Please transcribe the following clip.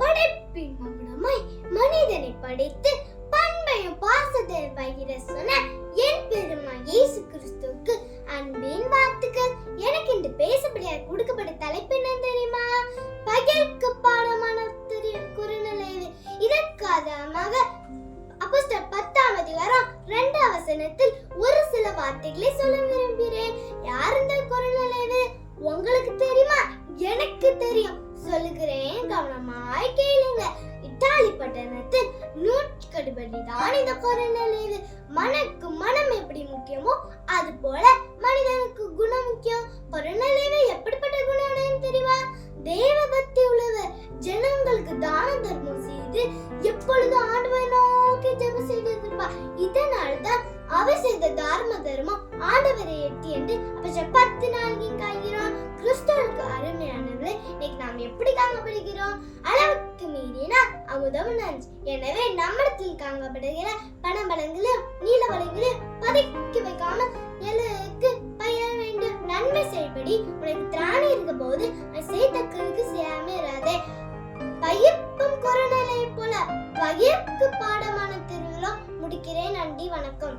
படைப்பின் மகுடமாய் மனிதனை படைத்து பண்பையும் பாசத்தை பகிர சொன்ன என் பெருமாள் இயேசு கிறிஸ்துவுக்கு அன்பின் வாழ்த்துக்கள். எனக்கு இன்று பேசப்படியாக கொடுக்கப்பட்ட தலைப்பு என்ன தெரியுமா? பகிர்க்கு பாடமான குறுநிலைவு. இதற்கு ஆதாரமாக அப்போஸ்தலர் 10ஆம் அதிகாரம் 2ஆம் வசனத்தில் ஒரு சில வார்த்தைகளை சொல்ல விரும்புகிறேன். யார் இந்த குறுநிலைவு? உங்களுக்கு தெரியுமா? எனக்கு தெரியும். சொல்லுகிறேன், கவனமாய் கேளுங்க. இத்தாலி பட்டணத்தில் நூற்றுக்கடிபடிதான் இந்த குறுநிலைவு. மனக்கு மனம் எப்படி முக்கியமோ அது போல மனிதனுக்கு குணம் முக்கியம். குறுநிலைவு எப்படிப்பட்ட குணம் தெரியுமா? தேவ பக்தி உள்ளவர், ஜனங்களுக்கு தான தர்மம் செய்து எப்பொழுதும் ஆண்டவரை நோக்கி ஜெபம் செய்திருப்பார். இதனால்தான் அவர் செய்த தர்மம் ஆண்டவரை எட்டி என்று அப்போஸ்தலர் 10:4 காண்கிறோம். கிறிஸ்துவுக்கு அருமையானவர்களே, இன்னைக்கு நாம் எப்படி காணப்படுகிறோம்? அளவுக்கு மீறினா அமுதம் நஞ்சு. எனவே நம்மிடத்தில் காணப்படுகிற பணபலங்களையும் நீல வளங்களையும் பதுக்கி வைக்காமல் எல்லைக்கு பயிர வேண்டும். நன்மை செய்படி உனக்கு திராணி இருக்க போது செய்தக்கு செய்யாம இராதே. பயிர்ப்பும் குறுநிலையை போல பகிர்க்கு பாடமான திருவிழா முடிக்கிறேன். நன்றி, வணக்கம்.